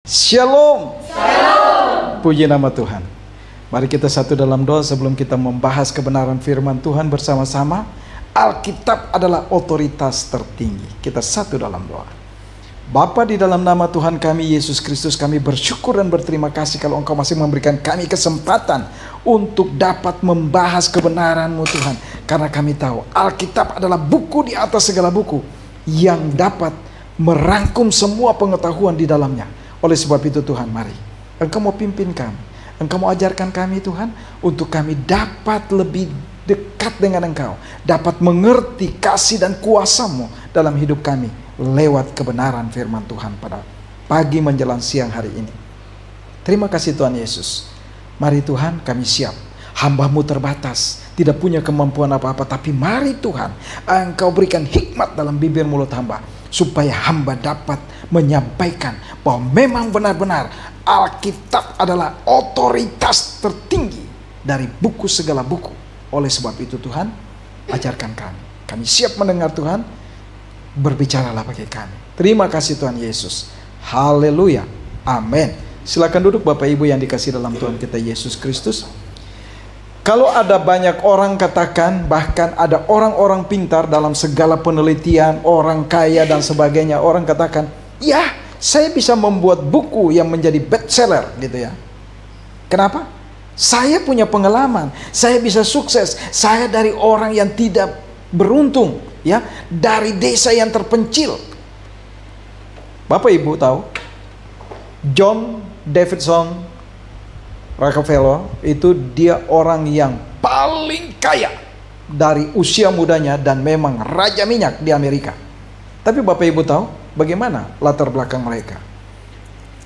Shalom. Shalom. Puji nama Tuhan. Mari kita satu dalam doa sebelum kita membahas kebenaran firman Tuhan bersama-sama. Alkitab adalah otoritas tertinggi. Kita satu dalam doa. Bapa, di dalam nama Tuhan kami Yesus Kristus, kami bersyukur dan berterima kasih kalau Engkau masih memberikan kami kesempatan untuk dapat membahas kebenaran-Mu Tuhan. Karena kami tahu Alkitab adalah buku di atas segala buku yang dapat merangkum semua pengetahuan di dalamnya. Oleh sebab itu Tuhan, mari Engkau mau pimpin kami, Engkau mau ajarkan kami Tuhan, untuk kami dapat lebih dekat dengan Engkau, dapat mengerti kasih dan kuasa-Mu dalam hidup kami lewat kebenaran firman Tuhan pada pagi menjelang siang hari ini. Terima kasih Tuhan Yesus. Mari Tuhan, kami siap. Hamba-Mu terbatas, tidak punya kemampuan apa-apa, tapi mari Tuhan, Engkau berikan hikmat dalam bibir mulut hamba, supaya hamba dapat menyampaikan bahwa memang benar-benar Alkitab adalah otoritas tertinggi dari buku segala buku. Oleh sebab itu Tuhan, ajarkan kami. Kami siap mendengar Tuhan, berbicaralah bagi kami. Terima kasih Tuhan Yesus. Haleluya. Amin. Silakan duduk Bapak Ibu yang dikasihi dalam Tuhan kita Yesus Kristus. Kalau ada banyak orang katakan, bahkan ada orang-orang pintar dalam segala penelitian, orang kaya dan sebagainya, orang katakan, ya saya bisa membuat buku yang menjadi bestseller gitu ya. Kenapa? Saya punya pengalaman, saya bisa sukses, saya dari orang yang tidak beruntung ya, dari desa yang terpencil. Bapak Ibu tahu, John Davidson Rockefeller itu dia orang yang paling kaya dari usia mudanya dan memang raja minyak di Amerika. Tapi Bapak Ibu tahu bagaimana latar belakang mereka?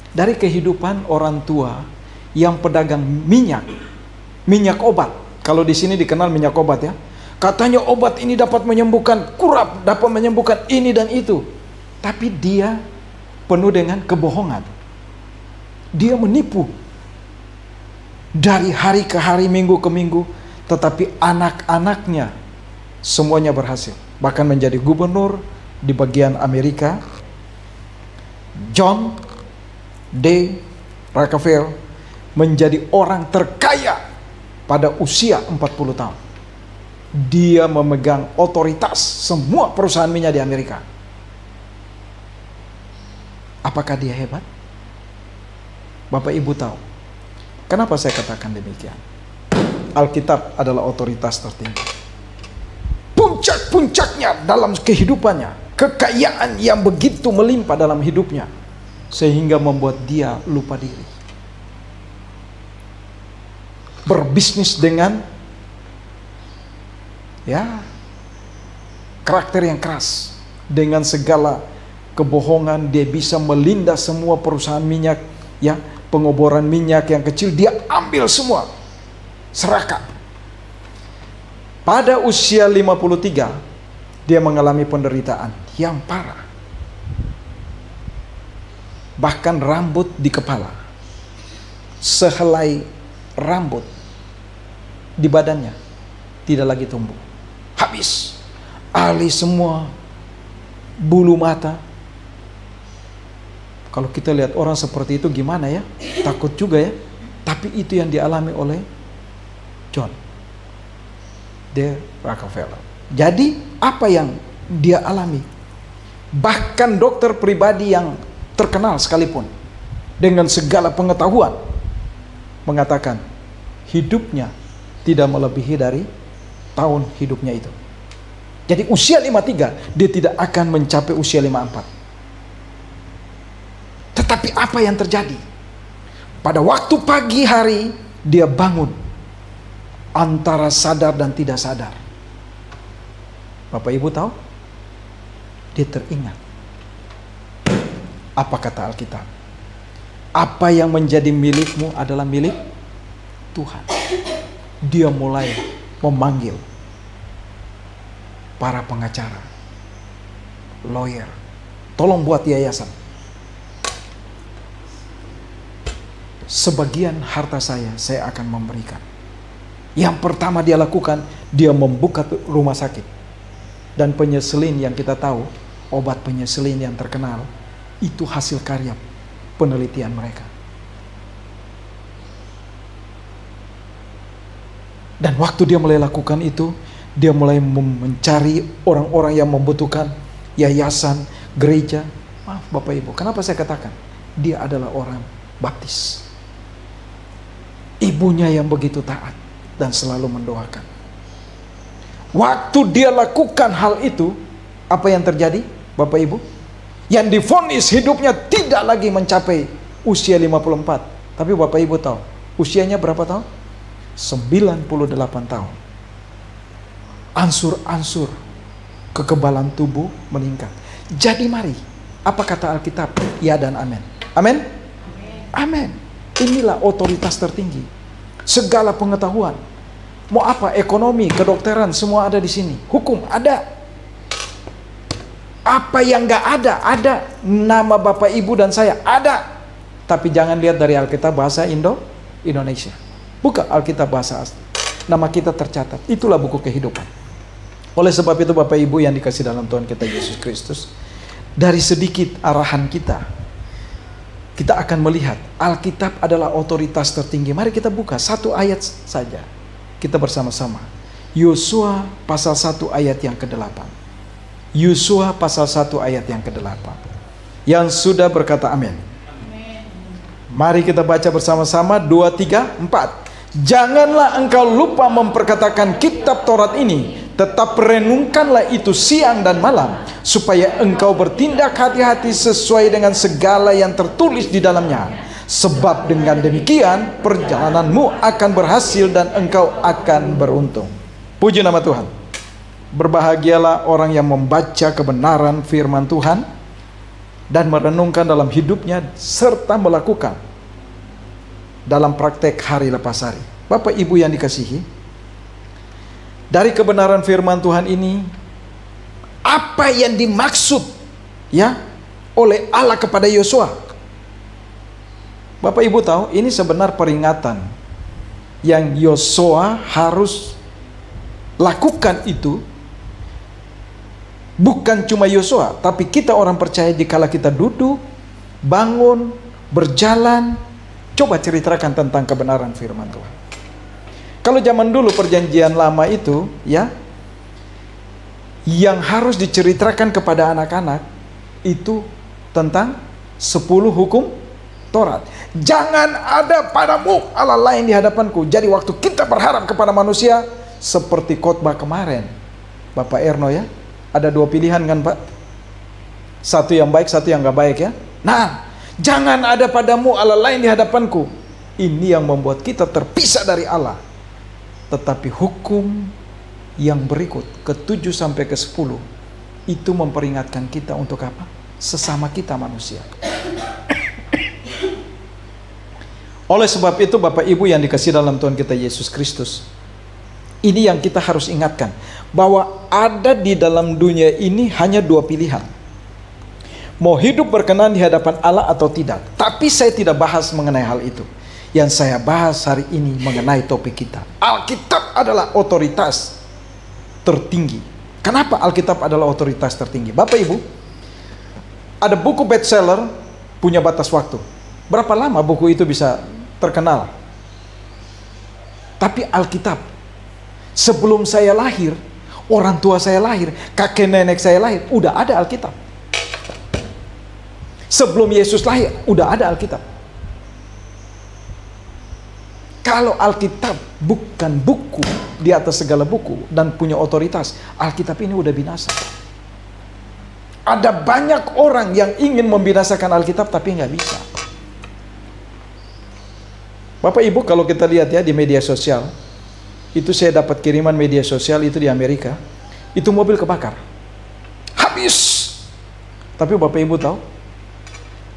Dari kehidupan orang tua yang pedagang minyak obat. Kalau di sini dikenal minyak obat ya. Katanya obat ini dapat menyembuhkan kurap, dapat menyembuhkan ini dan itu. Tapi dia penuh dengan kebohongan. Dia menipu. Dari hari ke hari, minggu ke minggu, tetapi anak-anaknya semuanya berhasil. Bahkan menjadi gubernur di bagian Amerika. John D. Rockefeller menjadi orang terkaya pada usia 40 tahun. Dia memegang otoritas semua perusahaan minyak di Amerika. Apakah dia hebat? Bapak Ibu tahu kenapa saya katakan demikian? Alkitab adalah otoritas tertinggi. Puncak-puncaknya dalam kehidupannya, kekayaan yang begitu melimpah dalam hidupnya, sehingga membuat dia lupa diri. Berbisnis dengan karakter yang keras, dengan segala kebohongan dia bisa melindas semua perusahaan minyak ya. Pengoboran minyak yang kecil dia ambil semua, serahkan. Pada usia 53 dia mengalami penderitaan yang parah. Bahkan rambut di kepala, sehelai rambut di badannya tidak lagi tumbuh, habis. Alis semua, bulu mata. Kalau kita lihat orang seperti itu gimana ya? Takut juga ya. Tapi itu yang dialami oleh John D. Rockefeller. Jadi apa yang dia alami? Bahkan dokter pribadi yang terkenal sekalipun, dengan segala pengetahuan, mengatakan hidupnya tidak melebihi dari tahun hidupnya itu. Jadi usia 53 dia tidak akan mencapai usia 54. Tetapi apa yang terjadi? Pada waktu pagi hari dia bangun antara sadar dan tidak sadar. Bapak Ibu tahu? Dia teringat. Apa kata Alkitab? Apa yang menjadi milikmu adalah milik Tuhan. Dia mulai memanggil para pengacara, lawyer, tolong buat yayasan. Sebagian harta saya akan memberikan. Yang pertama dia lakukan, dia membuka rumah sakit. Dan penyeselin yang kita tahu, obat penyeselin yang terkenal, itu hasil karya penelitian mereka. Dan waktu dia mulai lakukan itu, dia mulai mencari orang-orang yang membutuhkan, yayasan, gereja. Maaf Bapak Ibu, kenapa saya katakan dia adalah orang baptis? Ibunya yang begitu taat dan selalu mendoakan. Waktu dia lakukan hal itu, apa yang terjadi Bapak Ibu? Yang divonis hidupnya tidak lagi mencapai usia 54. Tapi Bapak Ibu tahu usianya berapa tahun? 98 tahun. Ansur-ansur kekebalan tubuh meningkat. Jadi mari, apa kata Alkitab? Ya dan amin. Amin? Amin. Inilah otoritas tertinggi. Segala pengetahuan. Mau apa? Ekonomi, kedokteran, semua ada di sini. Hukum ada. Apa yang nggak ada? Ada. Nama Bapak Ibu dan saya ada. Tapi jangan lihat dari Alkitab bahasa Indonesia. Buka Alkitab bahasa asli. Nama kita tercatat. Itulah buku kehidupan. Oleh sebab itu Bapak Ibu yang dikasih dalam Tuhan kita Yesus Kristus, dari sedikit arahan kita akan melihat Alkitab adalah otoritas tertinggi. Mari kita buka satu ayat saja. Kita bersama-sama. Yosua pasal 1 ayat yang ke-8. Yosua pasal 1 ayat yang ke-8. Yang sudah berkata amin. Mari kita baca bersama-sama. 2, 3, 4. Janganlah engkau lupa memperkatakan kitab Taurat ini, tetap renungkanlah itu siang dan malam, supaya engkau bertindak hati-hati sesuai dengan segala yang tertulis di dalamnya. Sebab dengan demikian perjalananmu akan berhasil dan engkau akan beruntung. Puji nama Tuhan. Berbahagialah orang yang membaca kebenaran firman Tuhan dan merenungkan dalam hidupnya serta melakukan dalam praktek hari lepas hari. Bapak Ibu yang dikasihi, dari kebenaran firman Tuhan ini, apa yang dimaksud ya oleh Allah kepada Yosua? Bapak Ibu tahu, ini sebenarnya peringatan yang Yosua harus lakukan itu. Bukan cuma Yosua, tapi kita orang percaya dikala kita duduk, bangun, berjalan. Coba ceritakan tentang kebenaran firman Tuhan. Kalau zaman dulu perjanjian lama itu ya, yang harus diceritakan kepada anak-anak itu tentang 10 hukum Taurat. Jangan ada padamu Allah lain di hadapanku. Jadi waktu kita berharap kepada manusia, seperti khotbah kemarin Bapak Erno ya, ada 2 pilihan kan Pak? Satu yang baik, satu yang gak baik ya. Nah, jangan ada padamu Allah lain di hadapanku. Ini yang membuat kita terpisah dari Allah. Tetapi hukum yang berikut, ke-7 sampai ke-10, itu memperingatkan kita untuk apa? Sesama kita manusia. Oleh sebab itu Bapak Ibu yang dikasihi dalam Tuhan kita Yesus Kristus, ini yang kita harus ingatkan, bahwa ada di dalam dunia ini hanya 2 pilihan. Mau hidup berkenan di hadapan Allah atau tidak. Tapi saya tidak bahas mengenai hal itu. Yang saya bahas hari ini mengenai topik kita. Alkitab adalah otoritas tertinggi. Kenapa Alkitab adalah otoritas tertinggi? Bapak Ibu, ada buku bestseller punya batas waktu. Berapa lama buku itu bisa terkenal? Tapi Alkitab, sebelum saya lahir, orang tua saya lahir, kakek nenek saya lahir, udah ada Alkitab. Sebelum Yesus lahir, udah ada Alkitab. Kalau Alkitab bukan buku di atas segala buku dan punya otoritas, Alkitab ini udah binasa. Ada banyak orang yang ingin membinasakan Alkitab tapi nggak bisa. Bapak Ibu, kalau kita lihat ya di media sosial, itu saya dapat kiriman media sosial itu di Amerika, itu mobil kebakar, habis. Tapi Bapak Ibu tahu,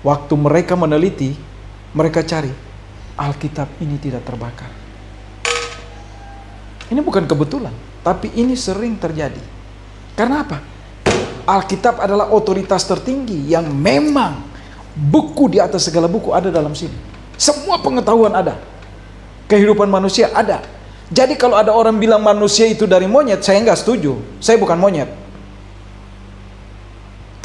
waktu mereka meneliti, mereka cari, Alkitab ini tidak terbakar. Ini bukan kebetulan, tapi ini sering terjadi. Karena apa? Alkitab adalah otoritas tertinggi yang memang buku di atas segala buku ada dalam sini. Semua pengetahuan ada. Kehidupan manusia ada. Jadi kalau ada orang bilang manusia itu dari monyet, saya nggak setuju. Saya bukan monyet.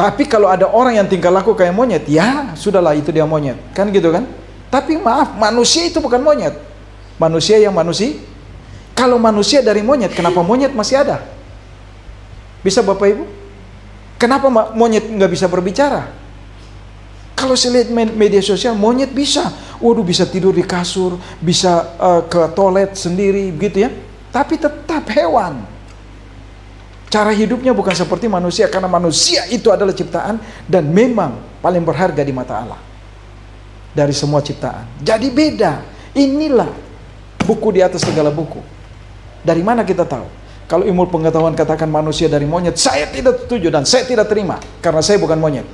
Tapi kalau ada orang yang tingkah laku kayak monyet, ya sudahlah, itu dia monyet, kan gitu kan. Tapi maaf, manusia itu bukan monyet. Manusia yang manusia. Kalau manusia dari monyet, kenapa monyet masih ada? Bisa Bapak Ibu? Kenapa monyet nggak bisa berbicara? Kalau saya lihat media sosial, monyet bisa. Waduh, bisa tidur di kasur, bisa ke toilet sendiri, gitu ya. Tapi tetap hewan. Cara hidupnya bukan seperti manusia, karena manusia itu adalah ciptaan dan memang paling berharga di mata Allah dari semua ciptaan. Jadi beda. Inilah buku di atas segala buku. Dari mana kita tahu? Kalau ilmu pengetahuan katakan manusia dari monyet, saya tidak setuju dan saya tidak terima, karena saya bukan monyet.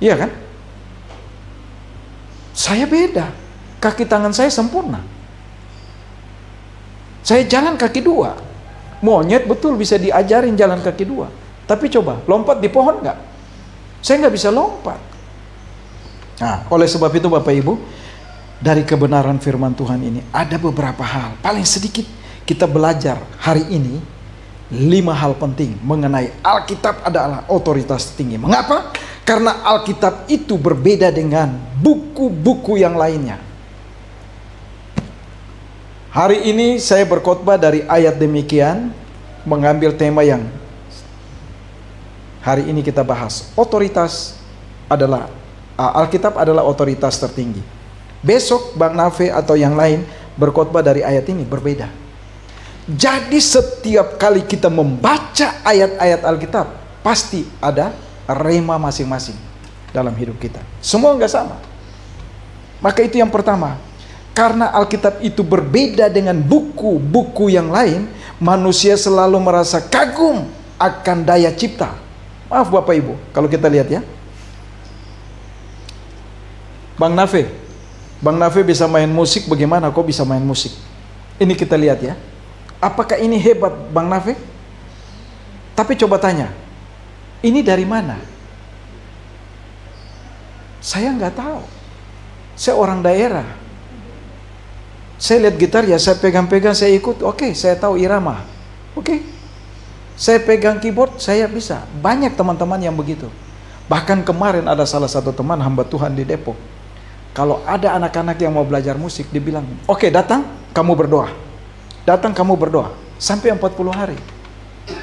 Iya kan? Saya beda. Kaki tangan saya sempurna. Saya jalan kaki dua. Monyet betul bisa diajarin jalan kaki dua. Tapi coba, lompat di pohon nggak? Saya nggak bisa lompat. Nah, oleh sebab itu Bapak Ibu, dari kebenaran firman Tuhan ini, ada beberapa hal. Paling sedikit kita belajar hari ini, 5 hal penting mengenai Alkitab adalah otoritas tinggi. Mengapa? Karena Alkitab itu berbeda dengan buku-buku yang lainnya. Hari ini saya berkhotbah dari ayat demikian, mengambil tema yang hari ini kita bahas. Otoritas adalah, Alkitab adalah otoritas tertinggi. Besok Bang Nafe atau yang lain berkhotbah dari ayat ini berbeda. Jadi setiap kali kita membaca ayat-ayat Alkitab, pasti ada rema masing-masing dalam hidup kita. Semua nggak sama. Maka itu yang pertama. Karena Alkitab itu berbeda dengan buku-buku yang lain, manusia selalu merasa kagum akan daya cipta. Maaf Bapak Ibu, kalau kita lihat ya. Bang Nafe bisa main musik, bagaimana kok bisa main musik? Ini kita lihat ya. Apakah ini hebat Bang Nafe? Tapi coba tanya, ini dari mana? Saya nggak tahu. Saya orang daerah. Saya lihat gitar ya, saya pegang-pegang, saya ikut, oke, saya tahu irama. Oke. Saya pegang keyboard, saya bisa. Banyak teman-teman yang begitu. Bahkan kemarin ada salah satu teman hamba Tuhan di Depok. Kalau ada anak-anak yang mau belajar musik, dia bilang, oke, datang, kamu berdoa. Datang, kamu berdoa. Sampai 40 hari.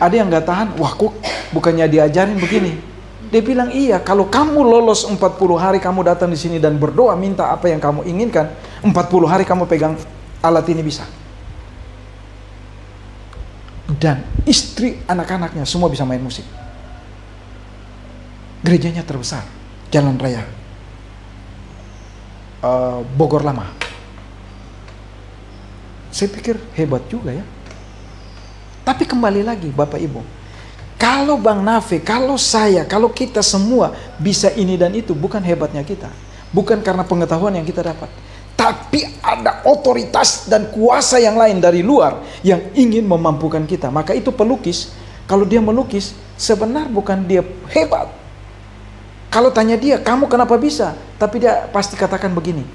Ada yang nggak tahan, wah kok bukannya diajarin begini. Dia bilang, iya, kalau kamu lolos 40 hari, kamu datang di sini dan berdoa, minta apa yang kamu inginkan, 40 hari kamu pegang alat ini bisa. Dan istri anak-anaknya semua bisa main musik. Gerejanya terbesar, Jalan Raya Bogor Lama. Saya pikir hebat juga ya. Tapi kembali lagi Bapak Ibu, kalau Bang Nafe, kalau saya, kalau kita semua bisa ini dan itu, bukan hebatnya kita, bukan karena pengetahuan yang kita dapat, tapi ada otoritas dan kuasa yang lain dari luar yang ingin memampukan kita. Maka itu pelukis, kalau dia melukis, sebenarnya bukan dia hebat. Kalau tanya dia, kamu kenapa bisa? Tapi dia pasti katakan begini,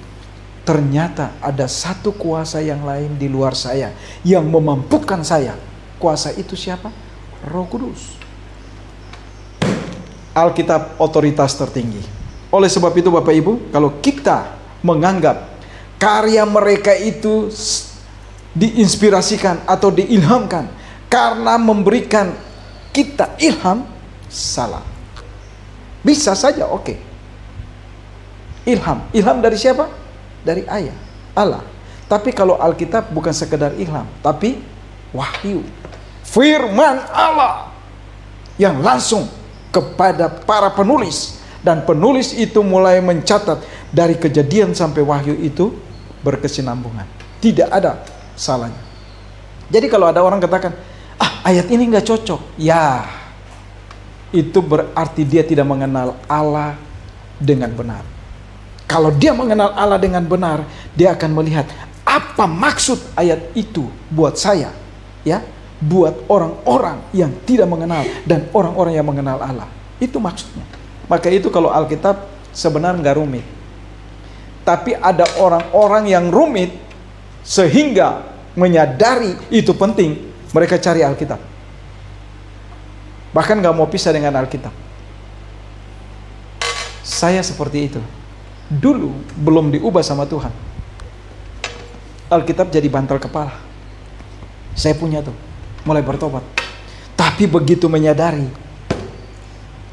ternyata ada satu kuasa yang lain di luar saya yang memampukan saya. Kuasa itu siapa? Roh Kudus. Alkitab otoritas tertinggi. Oleh sebab itu Bapak Ibu, kalau kita menganggap karya mereka itu diinspirasikan atau diilhamkan karena memberikan kita ilham, salah. Bisa saja, oke. Ilham dari siapa? Dari ayah, Allah. Tapi kalau Alkitab bukan sekedar ilham, tapi wahyu, firman Allah yang langsung kepada para penulis. Dan penulis itu mulai mencatat dari Kejadian sampai Wahyu itu berkesinambungan, tidak ada salahnya. Jadi kalau ada orang katakan, ayat ini nggak cocok, ya itu berarti dia tidak mengenal Allah dengan benar. Kalau dia mengenal Allah dengan benar, dia akan melihat apa maksud ayat itu buat saya, ya, buat orang-orang yang tidak mengenal dan orang-orang yang mengenal Allah. Itu maksudnya. Maka itu kalau Alkitab sebenarnya nggak rumit. Tapi ada orang-orang yang rumit sehingga menyadari itu penting, mereka cari Alkitab. Bahkan nggak mau pisah dengan Alkitab. Saya seperti itu. Dulu belum diubah sama Tuhan. Alkitab jadi bantal kepala. Saya punya tuh, mulai bertobat. Tapi begitu menyadari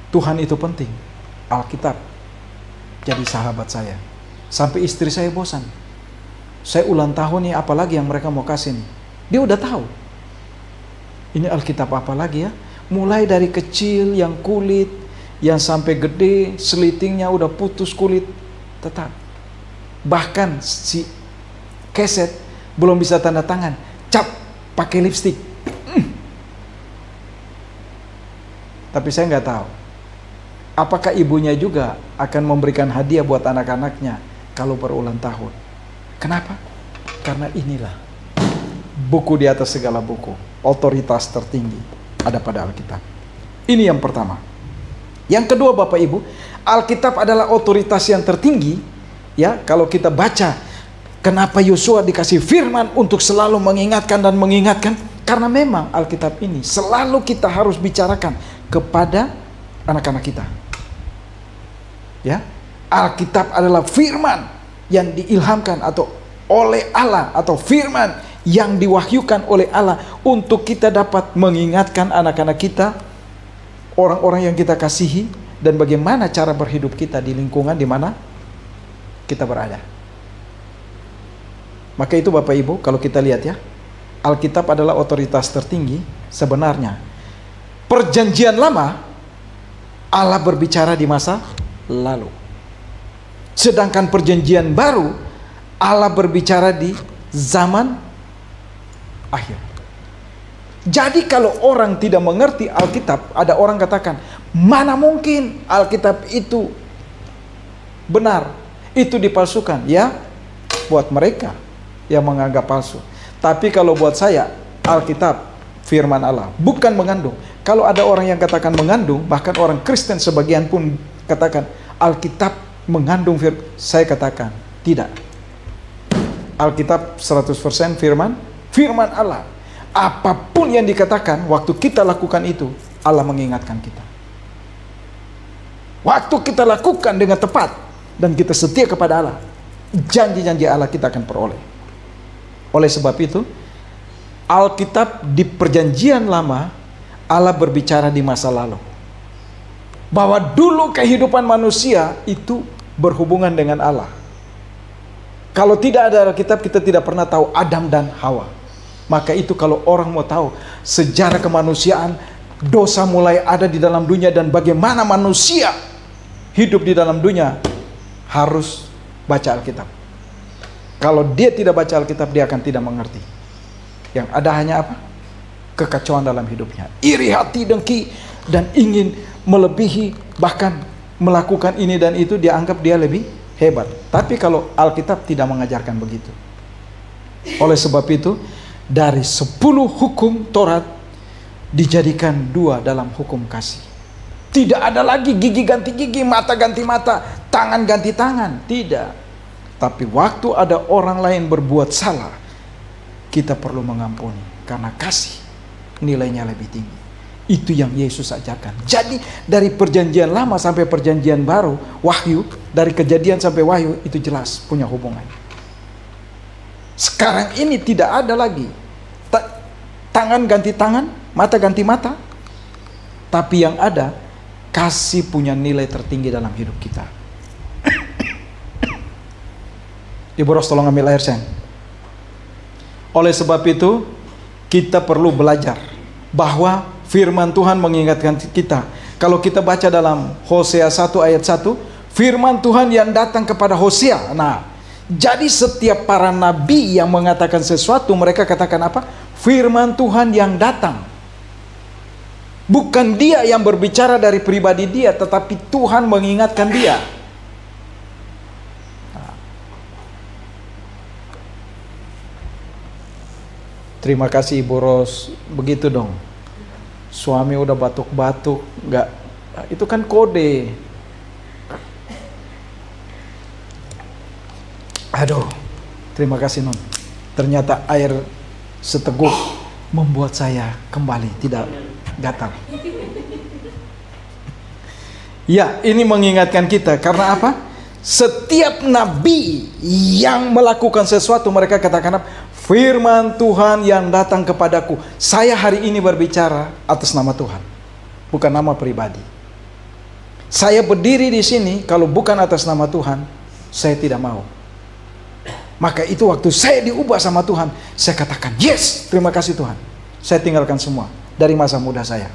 Tuhan itu penting, Alkitab jadi sahabat saya. Sampai istri saya bosan. Saya ulang tahun nih, apalagi yang mereka mau kasih nih. Dia udah tahu. Ini Alkitab apa lagi ya? Mulai dari kecil yang kulit, yang sampai gede, selitingnya udah putus kulit, tetap. Bahkan si keset belum bisa tanda tangan, cap pakai lipstik. Tapi saya nggak tahu apakah ibunya juga akan memberikan hadiah buat anak-anaknya kalau berulang tahun. Kenapa? Karena inilah buku di atas segala buku, otoritas tertinggi ada pada Alkitab. Ini yang pertama. Yang kedua, Bapak Ibu, Alkitab adalah otoritas yang tertinggi. Ya, kalau kita baca kenapa Yosua dikasih firman untuk selalu mengingatkan dan mengingatkan, karena memang Alkitab ini selalu kita harus bicarakan kepada anak-anak kita. Ya, Alkitab adalah firman yang diilhamkan atau oleh Allah, atau firman yang diwahyukan oleh Allah untuk kita dapat mengingatkan anak-anak kita, orang-orang yang kita kasihi, dan bagaimana cara berhidup kita di lingkungan di mana kita berada. Maka itu Bapak Ibu, kalau kita lihat ya, Alkitab adalah otoritas tertinggi. Sebenarnya Perjanjian Lama Allah berbicara di masa lalu, sedangkan Perjanjian Baru Allah berbicara di zaman akhir. Jadi kalau orang tidak mengerti Alkitab, ada orang katakan, mana mungkin Alkitab itu benar, itu dipalsukan. Ya, buat mereka yang menganggap palsu. Tapi kalau buat saya, Alkitab firman Allah, bukan mengandung. Kalau ada orang yang katakan mengandung, bahkan orang Kristen sebagian pun katakan Alkitab mengandung firman, saya katakan tidak. Alkitab 100% firman Allah. Apapun yang dikatakan, waktu kita lakukan itu, Allah mengingatkan kita. Waktu kita lakukan dengan tepat dan kita setia kepada Allah, janji-janji Allah kita akan peroleh. Oleh sebab itu, Alkitab di Perjanjian Lama Allah berbicara di masa lalu, bahwa dulu kehidupan manusia itu berhubungan dengan Allah. Kalau tidak ada Alkitab, kita tidak pernah tahu Adam dan Hawa. Maka itu kalau orang mau tahu sejarah kemanusiaan, dosa mulai ada di dalam dunia dan bagaimana manusia hidup di dalam dunia, harus baca Alkitab. Kalau dia tidak baca Alkitab, dia akan tidak mengerti. Yang ada hanya apa? Kekacauan dalam hidupnya, iri hati, dengki, dan ingin melebihi, bahkan melakukan ini dan itu, dia anggap dia lebih hebat. Tapi kalau Alkitab tidak mengajarkan begitu. Oleh sebab itu, dari 10 hukum Taurat dijadikan 2 dalam hukum kasih. Tidak ada lagi gigi ganti gigi, mata ganti mata, tangan ganti tangan. Tidak. Tapi waktu ada orang lain berbuat salah, kita perlu mengampuni, karena kasih nilainya lebih tinggi. Itu yang Yesus ajarkan. Jadi dari Perjanjian Lama sampai Perjanjian Baru, Wahyu, dari Kejadian sampai Wahyu, itu jelas punya hubungan. Sekarang ini tidak ada lagi tangan ganti tangan, mata ganti mata. Tapi yang ada, kasih punya nilai tertinggi dalam hidup kita. Ibu Ros, tolong ambil air, Sen. Oleh sebab itu, kita perlu belajar bahwa firman Tuhan mengingatkan kita. Kalau kita baca dalam Hosea 1 ayat 1, firman Tuhan yang datang kepada Hosea. Nah, jadi setiap para nabi yang mengatakan sesuatu, mereka katakan apa? Firman Tuhan yang datang. Bukan dia yang berbicara dari pribadi dia, tetapi Tuhan mengingatkan dia. Terima kasih Ibu Ros. Begitu dong. Suami udah batuk-batuk, enggak, itu kan kode. Aduh, terima kasih Non. Ternyata air seteguk membuat saya kembali tidak gatal. Ya, ini mengingatkan kita karena apa? Setiap nabi yang melakukan sesuatu mereka katakan apa? Firman Tuhan yang datang kepadaku. Saya hari ini berbicara atas nama Tuhan, bukan nama pribadi. Saya berdiri di sini kalau bukan atas nama Tuhan, saya tidak mau. Maka itu waktu saya diubah sama Tuhan, saya katakan, yes, terima kasih Tuhan. Saya tinggalkan semua dari masa muda saya.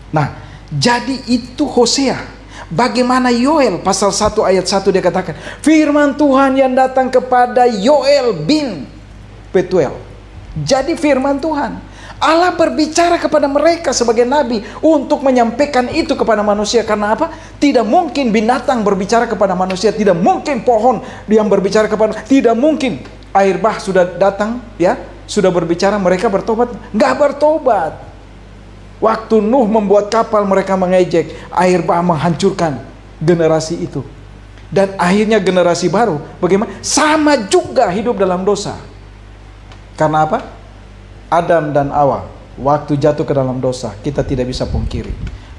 Nah, jadi itu Hosea. Bagaimana Yoel pasal 1 ayat 1 dia katakan, firman Tuhan yang datang kepada Yoel bin Petuel. Jadi firman Tuhan, Allah berbicara kepada mereka sebagai nabi untuk menyampaikan itu kepada manusia. Karena apa? Tidak mungkin binatang berbicara kepada manusia, tidak mungkin pohon yang berbicara kepada, tidak mungkin air bah sudah datang, ya, sudah berbicara mereka bertobat, nggak bertobat. Waktu Nuh membuat kapal mereka mengejek, air bah menghancurkan generasi itu. Dan akhirnya generasi baru, bagaimana? Sama juga hidup dalam dosa. Karena apa? Adam dan Hawa waktu jatuh ke dalam dosa, kita tidak bisa pungkiri.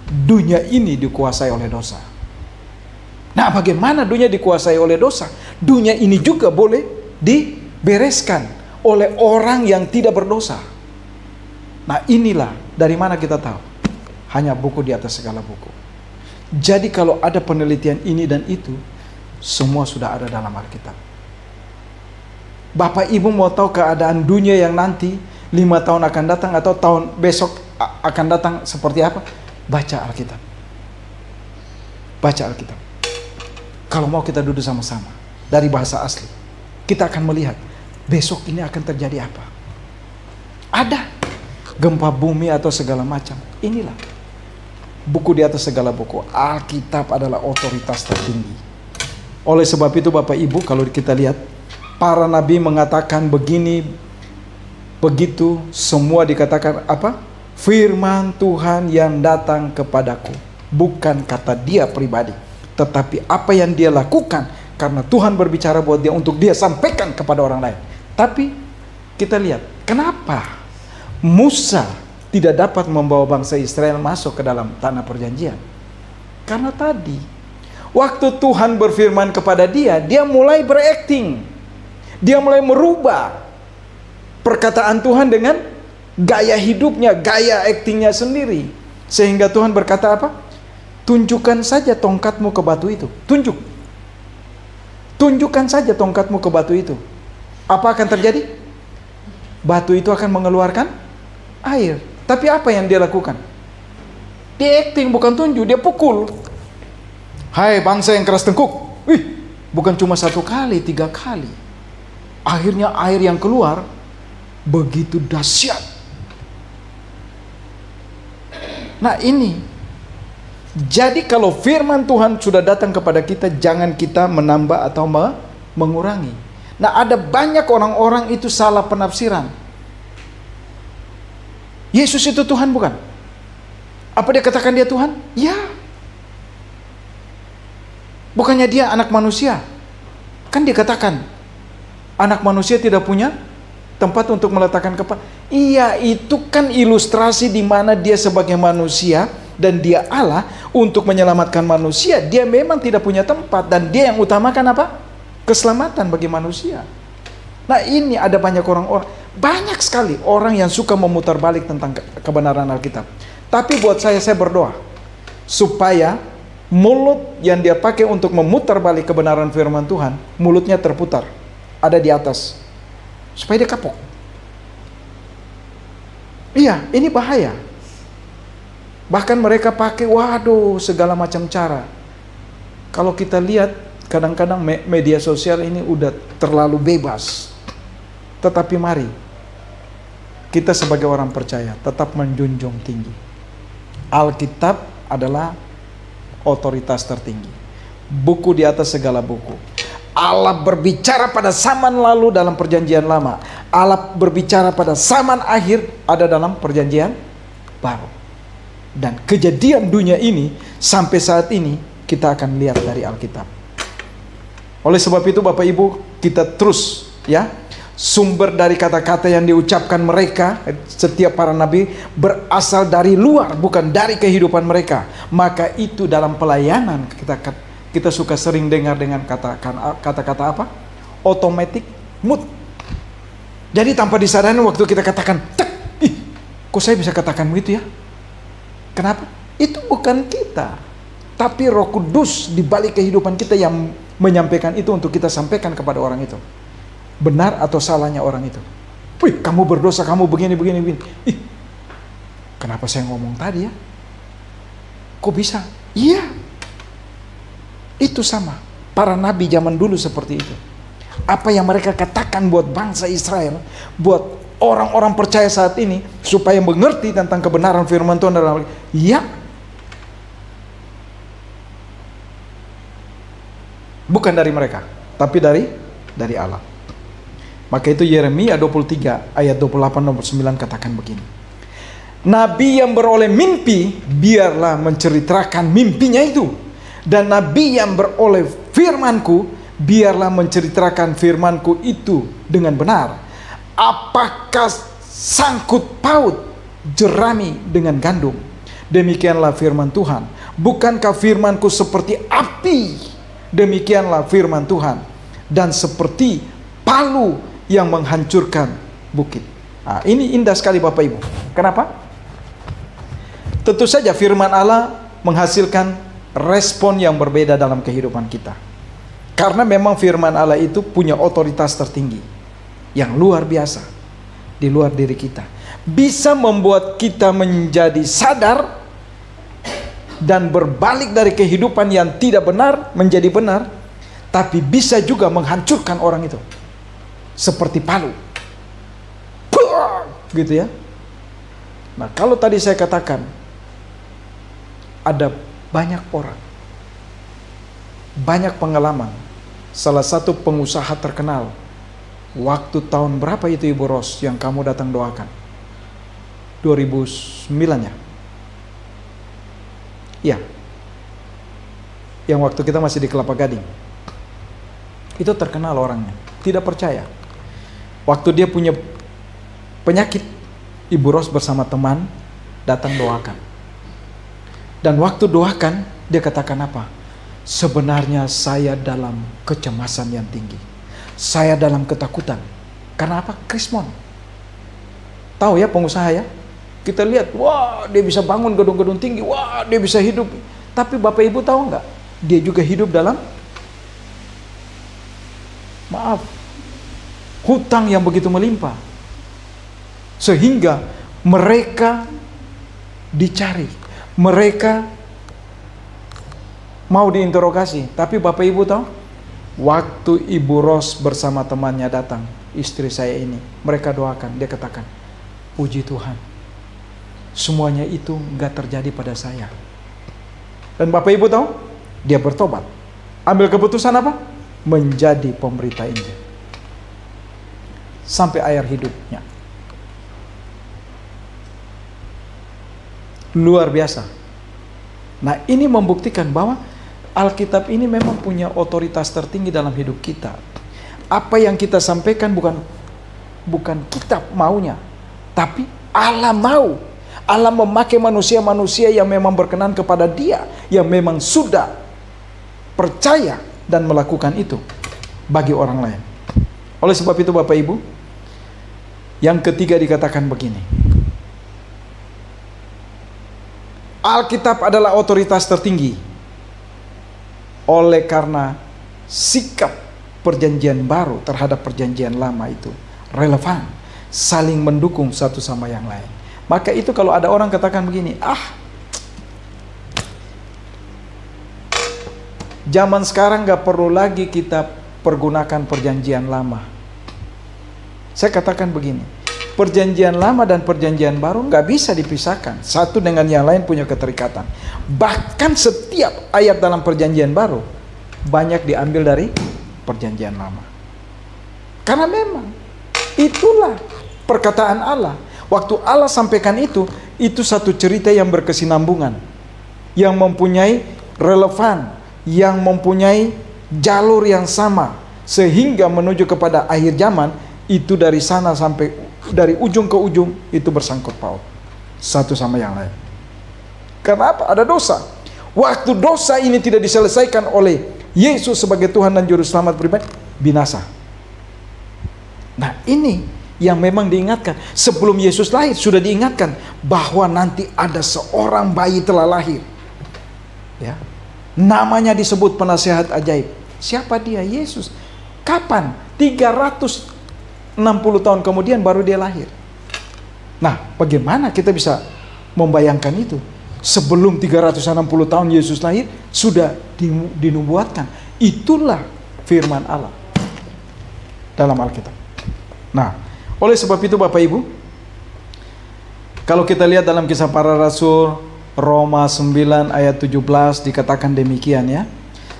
Dunia ini dikuasai oleh dosa. Nah, bagaimana dunia dikuasai oleh dosa? Dunia ini juga boleh dibereskan oleh orang yang tidak berdosa. Nah, inilah dari mana kita tahu? Hanya buku di atas segala buku. Jadi kalau ada penelitian ini dan itu, semua sudah ada dalam Alkitab. Bapak Ibu mau tahu keadaan dunia yang nanti 5 tahun akan datang atau tahun besok akan datang seperti apa? Baca Alkitab. Baca Alkitab. Kalau mau kita duduk sama-sama dari bahasa asli, kita akan melihat besok ini akan terjadi apa. Ada gempa bumi atau segala macam. Inilah buku di atas segala buku. Alkitab adalah otoritas tertinggi. Oleh sebab itu Bapak Ibu, kalau kita lihat para nabi mengatakan begini, begitu, semua dikatakan apa? Firman Tuhan yang datang kepadaku. Bukan kata dia pribadi, tetapi apa yang dia lakukan karena Tuhan berbicara buat dia untuk dia sampaikan kepada orang lain. Tapi kita lihat, kenapa Musa tidak dapat membawa bangsa Israel masuk ke dalam tanah perjanjian? Karena tadi waktu Tuhan berfirman kepada dia, dia mulai berakting. Dia mulai merubah perkataan Tuhan dengan gaya hidupnya, gaya aktingnya sendiri. Sehingga Tuhan berkata apa? Tunjukkan saja tongkatmu ke batu itu. Tunjukkan saja tongkatmu ke batu itu. Apa akan terjadi? Batu itu akan mengeluarkan air. Tapi apa yang dia lakukan? Dia acting, bukan tunjuk, dia pukul. Hai bangsa yang keras tengkuk. Wih, bukan cuma 1 kali, 3 kali. Akhirnya air yang keluar begitu dahsyat. Nah ini, jadi kalau firman Tuhan sudah datang kepada kita, jangan kita menambah atau mengurangi. Nah ada banyak orang-orang itu salah penafsiran. Yesus itu Tuhan bukan? Apa dia katakan dia Tuhan? Ya. Bukannya dia anak manusia? Kan dia katakan anak manusia tidak punya tempat untuk meletakkan kepala. Iya, itu kan ilustrasi di mana dia sebagai manusia dan dia Allah untuk menyelamatkan manusia. Dia memang tidak punya tempat dan dia yang utamakan apa? Keselamatan bagi manusia. Nah ini ada banyak orang-orang, banyak sekali orang yang suka memutar balik tentang kebenaran Alkitab. Tapi buat saya berdoa supaya mulut yang dia pakai untuk memutar balik kebenaran firman Tuhan, mulutnya terputar, ada di atas, supaya dia kapok. Iya, ini bahaya. Bahkan mereka pakai, waduh, segala macam cara. Kalau kita lihat, kadang-kadang media sosial ini udah terlalu bebas. Tetapi mari kita sebagai orang percaya tetap menjunjung tinggi. Alkitab adalah otoritas tertinggi, buku di atas segala buku. Allah berbicara pada zaman lalu dalam perjanjian lama, Allah berbicara pada zaman akhir ada dalam perjanjian baru. Dan kejadian dunia ini sampai saat ini kita akan lihat dari Alkitab. Oleh sebab itu Bapak Ibu, kita terus ya Sumber dari kata-kata yang diucapkan mereka, setiap para nabi, berasal dari luar, bukan dari kehidupan mereka. Maka itu dalam pelayanan kita suka sering dengar dengan kata-kata apa? Automatic mood. Jadi tanpa disadari waktu kita katakan, kok saya bisa katakan begitu ya? Kenapa? Itu bukan kita, tapi Roh Kudus di balik kehidupan kita yang menyampaikan itu untuk kita sampaikan kepada orang itu. Benar atau salahnya orang itu. Wih, kamu berdosa, kamu begini. Kenapa saya ngomong tadi ya? Kok bisa? Iya. Itu sama. Para nabi zaman dulu seperti itu. Apa yang mereka katakan buat bangsa Israel, buat orang-orang percaya saat ini, supaya mengerti tentang kebenaran firman Tuhan dalam ya. Bukan dari mereka, tapi dari Allah. Maka itu Yeremia 23 ayat 28-29 katakan begini. Nabi yang beroleh mimpi, biarlah menceritakan mimpinya itu. Dan nabi yang beroleh firmanku, biarlah menceritakan firmanku itu dengan benar. Apakah sangkut paut jerami dengan gandum? Demikianlah firman Tuhan. Bukankah firmanku seperti api? Demikianlah firman Tuhan. Dan seperti palu yang menghancurkan bukit. Nah, ini indah sekali Bapak Ibu. Kenapa? Tentu saja firman Allah menghasilkan respon yang berbeda dalam kehidupan kita. Karena memang firman Allah itu punya otoritas tertinggi yang luar biasa di luar diri kita. Bisa membuat kita menjadi sadar dan berbalik dari kehidupan yang tidak benar menjadi benar, tapi bisa juga menghancurkan orang itu. Seperti palu, gitu ya. Nah, kalau tadi saya katakan ada banyak orang, banyak pengalaman. Salah satu pengusaha terkenal, waktu tahun berapa itu Ibu Ros yang kamu datang doakan? 2009 ya? Iya. Yang waktu kita masih di Kelapa Gading. Itu terkenal orangnya, tidak percaya. Waktu dia punya penyakit, Ibu Ros bersama teman datang doakan. Dan waktu doakan, dia katakan apa? Sebenarnya saya dalam kecemasan yang tinggi. Saya dalam ketakutan. Karena apa? Krismon. Tahu ya pengusaha ya? Kita lihat, wah dia bisa bangun gedung-gedung tinggi, wah dia bisa hidup. Tapi Bapak Ibu tahu nggak? Dia juga hidup dalam, maaf, hutang yang begitu melimpah. Sehingga mereka dicari, mereka mau diinterogasi. Tapi Bapak Ibu tahu, waktu Ibu Ros bersama temannya datang, istri saya ini, mereka doakan, dia katakan, puji Tuhan, semuanya itu nggak terjadi pada saya. Dan Bapak Ibu tahu, dia bertobat, ambil keputusan apa? Menjadi pemberita Injil sampai akhir hidupnya. Luar biasa. Nah, ini membuktikan bahwa Alkitab ini memang punya otoritas tertinggi dalam hidup kita. Apa yang kita sampaikan bukan kita maunya, tapi Allah mau. Allah memakai manusia-manusia yang memang berkenan kepada Dia, yang memang sudah percaya dan melakukan itu bagi orang lain. Oleh sebab itu Bapak Ibu, yang ketiga dikatakan begini. Alkitab adalah otoritas tertinggi. Oleh karena sikap perjanjian baru terhadap perjanjian lama itu relevan, saling mendukung satu sama yang lain. Maka itu kalau ada orang katakan begini, zaman sekarang gak perlu lagi kita pergunakan perjanjian lama. Saya katakan begini, perjanjian lama dan perjanjian baru nggak bisa dipisahkan. Satu dengan yang lain punya keterikatan. Bahkan setiap ayat dalam perjanjian baru banyak diambil dari perjanjian lama. Karena memang itulah perkataan Allah. Waktu Allah sampaikan itu satu cerita yang berkesinambungan, yang mempunyai relevan, yang mempunyai jalur yang sama, sehingga menuju kepada akhir zaman Itu dari sana sampai dari ujung ke ujung itu bersangkut paut satu sama yang lain. Karena apa? Ada dosa. Waktu dosa ini tidak diselesaikan oleh Yesus sebagai Tuhan dan Juru Selamat pribadi, binasa. Nah, ini yang memang diingatkan. Sebelum Yesus lahir sudah diingatkan bahwa nanti ada seorang bayi telah lahir. Ya. Namanya disebut penasihat ajaib. Siapa dia? Yesus. Kapan? 360 tahun kemudian baru dia lahir. Nah, bagaimana kita bisa membayangkan itu? Sebelum 360 tahun Yesus lahir sudah dinubuatkan. Itulah firman Allah dalam Alkitab. Nah, oleh sebab itu Bapak Ibu, kalau kita lihat dalam Kisah Para Rasul Roma 9 ayat 17 dikatakan demikian ya.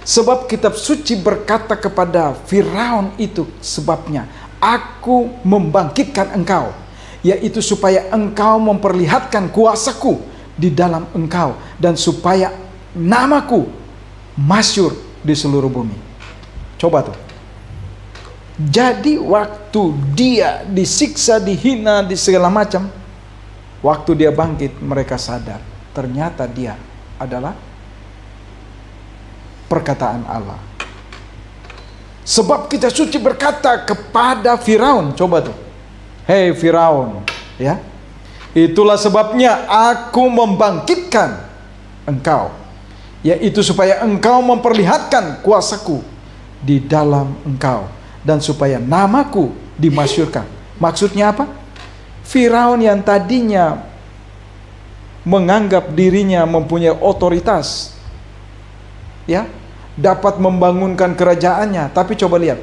Sebab kitab suci berkata kepada Firaun itu sebabnya aku membangkitkan engkau, yaitu supaya engkau memperlihatkan kuasaku di dalam engkau dan supaya namaku masyhur di seluruh bumi. Coba tuh. Jadi waktu dia disiksa, dihina, di segala macam, waktu dia bangkit mereka sadar ternyata dia adalah perkataan Allah. Sebab kitab suci berkata kepada Firaun, coba tuh. Hei Firaun, ya. Itulah sebabnya aku membangkitkan engkau, yaitu supaya engkau memperlihatkan kuasaku di dalam engkau dan supaya namaku dimasyhurkan. Maksudnya apa? Firaun yang tadinya menganggap dirinya mempunyai otoritas, ya, dapat membangunkan kerajaannya, tapi coba lihat,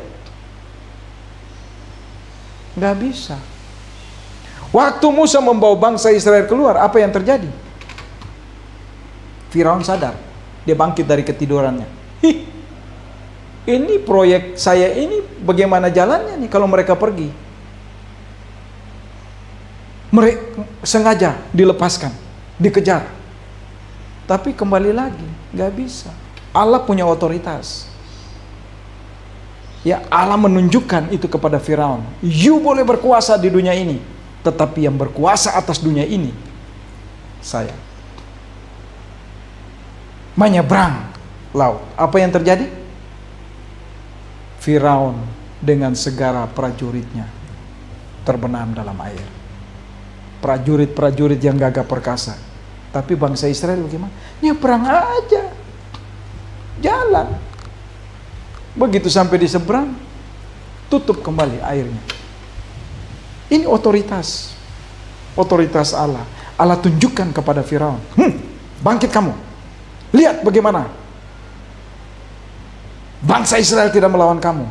nggak bisa. Waktu Musa membawa bangsa Israel keluar, apa yang terjadi? Firaun sadar, dia bangkit dari ketidurannya. Ini proyek saya ini bagaimana jalannya nih kalau mereka pergi? Mereka sengaja dilepaskan, dikejar. Tapi kembali lagi, nggak bisa. Allah punya otoritas. Ya, Allah menunjukkan itu kepada Firaun. You boleh berkuasa di dunia ini, tetapi yang berkuasa atas dunia ini saya. Menyeberang laut. Apa yang terjadi? Firaun dengan segala prajuritnya terbenam dalam air. Prajurit-prajurit yang gagah perkasa. Tapi bangsa Israel bagaimana? Nyebrang aja. Jalan. Begitu sampai di seberang, tutup kembali airnya. Ini otoritas. Otoritas Allah. Allah tunjukkan kepada Firaun. Bangkit kamu. Lihat bagaimana. Bangsa Israel tidak melawan kamu,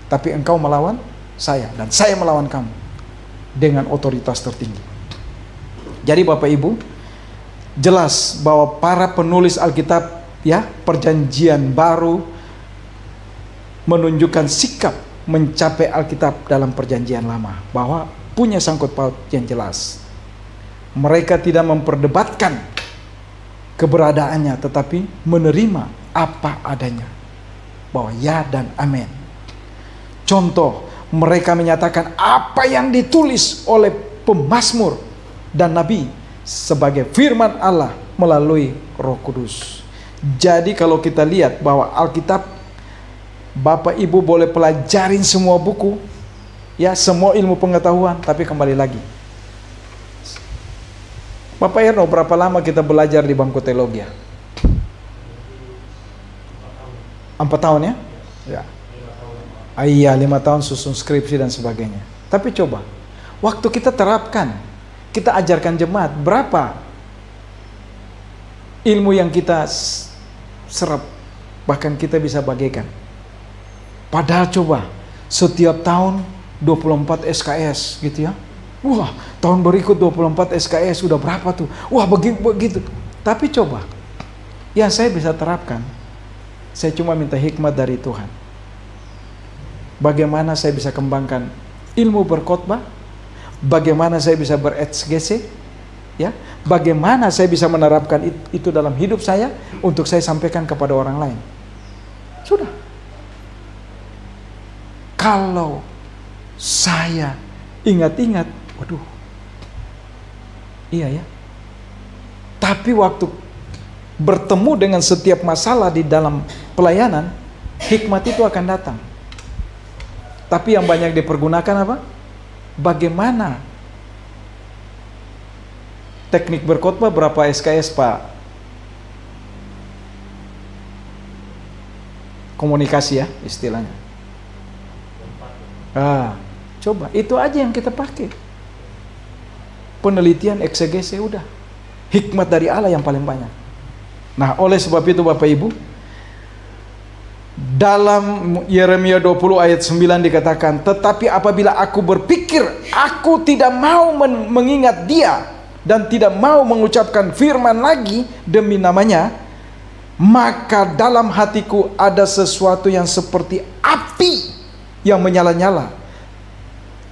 tapi engkau melawan saya, dan saya melawan kamu. Dengan otoritas tertinggi. Jadi Bapak Ibu, jelas bahwa para penulis Alkitab, ya, perjanjian baru menunjukkan sikap mencapai Alkitab dalam perjanjian lama, bahwa punya sangkut paut yang jelas. Mereka tidak memperdebatkan keberadaannya, tetapi menerima apa adanya, bahwa ya dan amin. Contoh, mereka menyatakan apa yang ditulis oleh pemazmur dan nabi sebagai firman Allah melalui Roh Kudus. Jadi kalau kita lihat bahwa Alkitab, Bapak Ibu boleh pelajarin semua buku, ya, semua ilmu pengetahuan, tapi kembali lagi, Bapak Erno, berapa lama kita belajar di bangku teologi? 4 tahun ya? Ya. Iya, 5 tahun susun skripsi dan sebagainya. Tapi coba, waktu kita terapkan, kita ajarkan jemaat, berapa ilmu yang kita serap, bahkan kita bisa bagikan. Padahal coba, setiap tahun 24 SKS gitu ya. Wah, tahun berikut 24 SKS sudah berapa tuh? Wah, begitu. Tapi coba, yang saya bisa terapkan, saya cuma minta hikmat dari Tuhan. Bagaimana saya bisa kembangkan ilmu berkhotbah? Bagaimana saya bisa bereksegesi? Ya, bagaimana saya bisa menerapkan itu dalam hidup saya untuk saya sampaikan kepada orang lain? Sudah. Kalau saya ingat-ingat, waduh, iya ya. Tapi waktu bertemu dengan setiap masalah di dalam pelayanan, hikmat itu akan datang. Tapi yang banyak dipergunakan apa? Bagaimana teknik berkhotbah, berapa SKS Pak? Komunikasi ya istilahnya. Coba itu aja yang kita pakai. Penelitian, eksegese, udah. Hikmat dari Allah yang paling banyak. Nah, oleh sebab itu Bapak Ibu, dalam Yeremia 20 ayat 9 dikatakan, tetapi apabila aku berpikir, aku tidak mau mengingat dia dan tidak mau mengucapkan firman lagi demi namanya, maka dalam hatiku ada sesuatu yang seperti api yang menyala-nyala,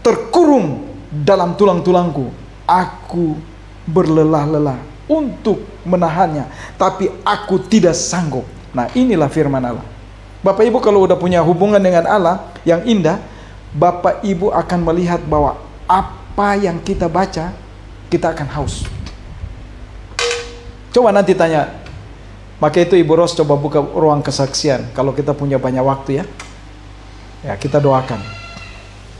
terkurung dalam tulang-tulangku. Aku berlelah-lelah untuk menahannya, tapi aku tidak sanggup. Nah, inilah firman Allah. Bapak Ibu kalau udah punya hubungan dengan Allah yang indah, Bapak Ibu akan melihat bahwa apa yang kita baca, kita akan haus. Coba nanti tanya, maka itu Ibu Ros coba buka ruang kesaksian kalau kita punya banyak waktu ya. Ya, kita doakan.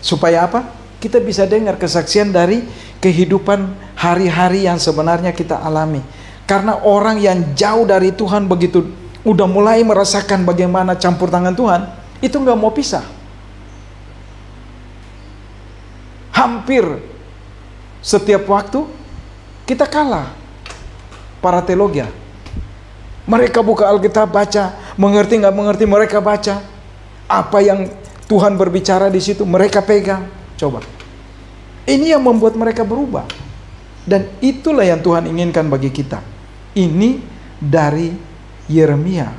Supaya apa? Kita bisa dengar kesaksian dari kehidupan hari-hari yang sebenarnya kita alami. Karena orang yang jauh dari Tuhan begitu udah mulai merasakan bagaimana campur tangan Tuhan, itu nggak mau pisah. Hampir setiap waktu kita kalah para teologia. Mereka buka Alkitab, baca, mengerti nggak mengerti mereka baca. Apa yang Tuhan berbicara di situ mereka pegang. Coba. Ini yang membuat mereka berubah. Dan itulah yang Tuhan inginkan bagi kita. Ini dari Yeremia.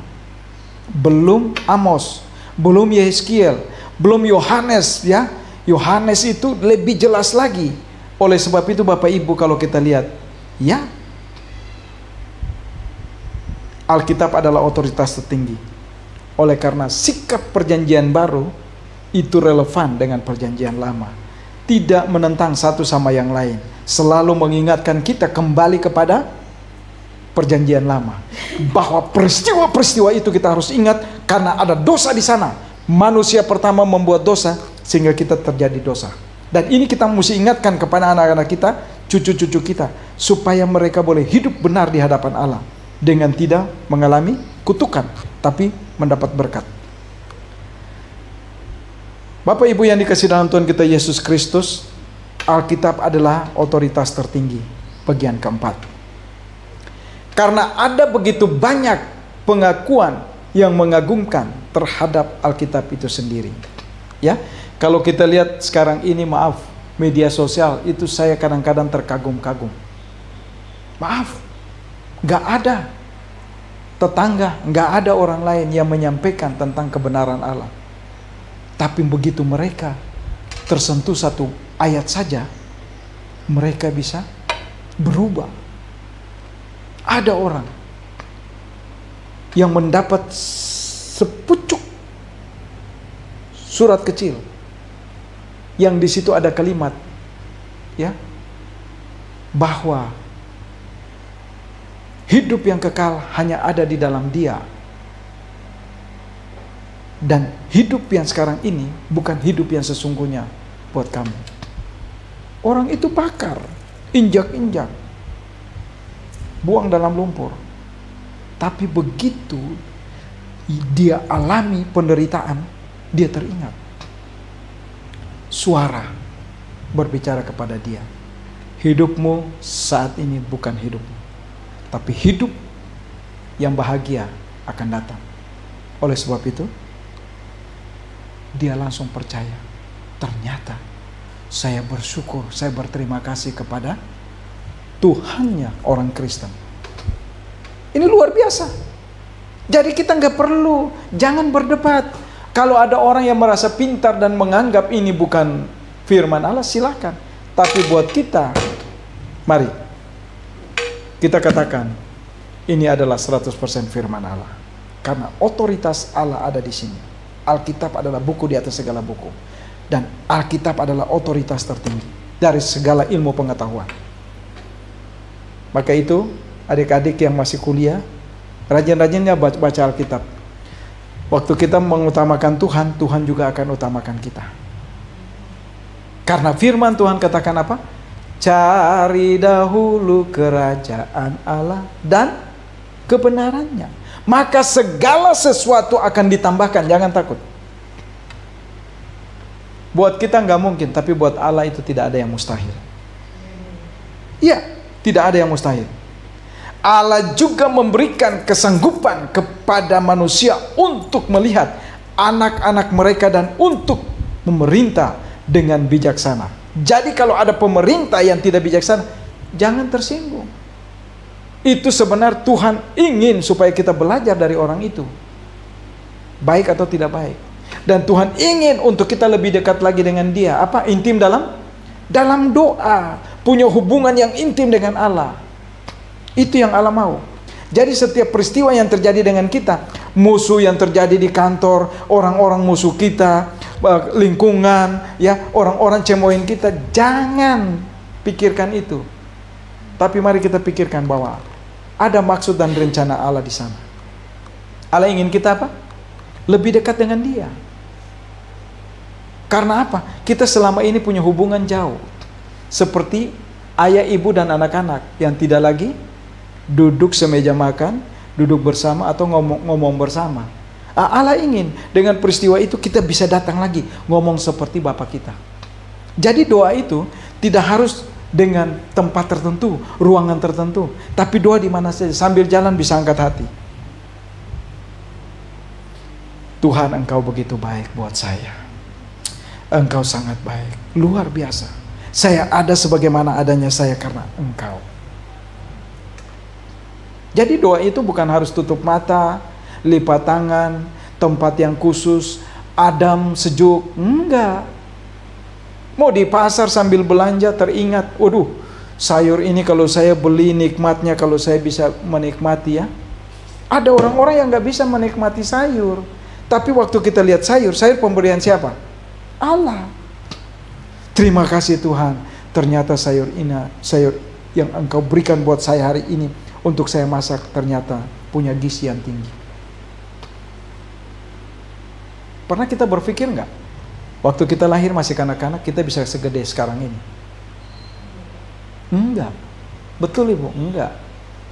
Belum Amos, belum Yeskiel, belum Yohanes ya. Yohanes itu lebih jelas lagi. Oleh sebab itu Bapak Ibu kalau kita lihat, ya, Alkitab adalah otoritas tertinggi. Oleh karena sikap perjanjian baru itu relevan dengan perjanjian lama. Tidak menentang satu sama yang lain. Selalu mengingatkan kita kembali kepada perjanjian lama. Bahwa peristiwa-peristiwa itu kita harus ingat karena ada dosa di sana. Manusia pertama membuat dosa sehingga kita terjadi dosa. Dan ini kita mesti ingatkan kepada anak-anak kita, cucu-cucu kita, supaya mereka boleh hidup benar di hadapan Allah dengan tidak mengalami kutukan, tapi mendapat berkat. Bapak Ibu yang dikasihi dalam Tuhan kita Yesus Kristus, Alkitab adalah otoritas tertinggi. Bagian keempat. Karena ada begitu banyak pengakuan yang mengagumkan terhadap Alkitab itu sendiri. Ya, kalau kita lihat sekarang ini, maaf, media sosial itu saya kadang-kadang terkagum-kagum. Maaf, nggak ada tetangga, nggak ada orang lain yang menyampaikan tentang kebenaran Allah. Tapi begitu mereka tersentuh satu ayat saja, mereka bisa berubah. Ada orang yang mendapat sepucuk surat kecil yang di situ ada kalimat, ya, bahwa hidup yang kekal hanya ada di dalam Dia. Dan hidup yang sekarang ini bukan hidup yang sesungguhnya buat kamu. Orang itu bakar, injak-injak, buang dalam lumpur. Tapi begitu dia alami penderitaan, dia teringat. Suara berbicara kepada dia. Hidupmu saat ini bukan hidupmu, tapi hidup yang bahagia akan datang. Oleh sebab itu, dia langsung percaya. Ternyata saya bersyukur, saya berterima kasih kepada Tuhannya orang Kristen. Ini luar biasa. Jadi kita nggak perlu, jangan berdebat. Kalau ada orang yang merasa pintar dan menganggap ini bukan firman Allah, silakan. Tapi buat kita, mari kita katakan ini adalah 100% firman Allah. Karena otoritas Allah ada di sini. Alkitab adalah buku di atas segala buku. Dan Alkitab adalah otoritas tertinggi dari segala ilmu pengetahuan. Maka itu, adik-adik yang masih kuliah, rajin-rajinnya baca Alkitab. Waktu kita mengutamakan Tuhan, Tuhan juga akan utamakan kita. Karena firman Tuhan katakan apa? Cari dahulu kerajaan Allah dan kebenarannya, maka segala sesuatu akan ditambahkan. Jangan takut. Buat kita nggak mungkin, tapi buat Allah itu tidak ada yang mustahil. Iya, tidak ada yang mustahil. Allah juga memberikan kesanggupan kepada manusia untuk melihat anak-anak mereka dan untuk memerintah dengan bijaksana. Jadi kalau ada pemerintah yang tidak bijaksana, jangan tersinggung. Itu sebenarnya Tuhan ingin supaya kita belajar dari orang itu, baik atau tidak baik. Dan Tuhan ingin untuk kita lebih dekat lagi dengan Dia. Apa? Intim dalam doa, punya hubungan yang intim dengan Allah. Itu yang Allah mau. Jadi setiap peristiwa yang terjadi dengan kita, musuh yang terjadi di kantor, orang-orang musuh kita, lingkungan, ya, orang-orang cemoin kita, jangan pikirkan itu. Tapi mari kita pikirkan bahwa ada maksud dan rencana Allah di sana. Allah ingin kita apa? Lebih dekat dengan Dia. Karena apa? Kita selama ini punya hubungan jauh. Seperti ayah, ibu, dan anak-anak yang tidak lagi duduk semeja makan, duduk bersama atau ngomong bersama. Allah ingin dengan peristiwa itu kita bisa datang lagi ngomong seperti Bapa kita. Jadi doa itu tidak harus dengan tempat tertentu, ruangan tertentu, tapi doa di mana saja, sambil jalan bisa angkat hati. Tuhan, Engkau begitu baik buat saya. Engkau sangat baik, luar biasa. Saya ada sebagaimana adanya saya karena Engkau. Jadi doa itu bukan harus tutup mata, lipat tangan, tempat yang khusus, adem, sejuk. Enggak. Mau di pasar sambil belanja teringat, waduh, sayur ini kalau saya beli nikmatnya, kalau saya bisa menikmati, ya. Ada orang-orang yang nggak bisa menikmati sayur. Tapi waktu kita lihat sayur pemberian siapa? Allah. Terima kasih Tuhan, ternyata sayur yang Engkau berikan buat saya hari ini untuk saya masak ternyata punya gizi yang tinggi. Pernah kita berpikir nggak? Waktu kita lahir masih kanak-kanak, kita bisa segede sekarang ini? Enggak. Betul Ibu? Enggak.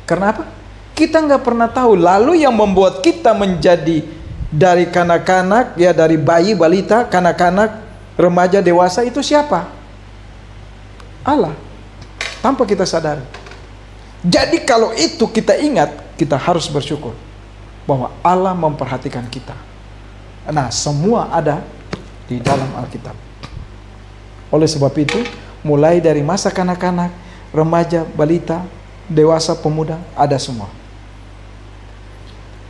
Karena apa? Kita nggak pernah tahu. Lalu yang membuat kita menjadi dari kanak-kanak, ya dari bayi, balita, kanak-kanak, remaja, dewasa itu siapa? Allah. Tanpa kita sadari. Jadi kalau itu kita ingat, kita harus bersyukur bahwa Allah memperhatikan kita. Nah, semua ada di dalam Alkitab. Oleh sebab itu, mulai dari masa kanak-kanak, remaja, balita, dewasa, pemuda, ada semua.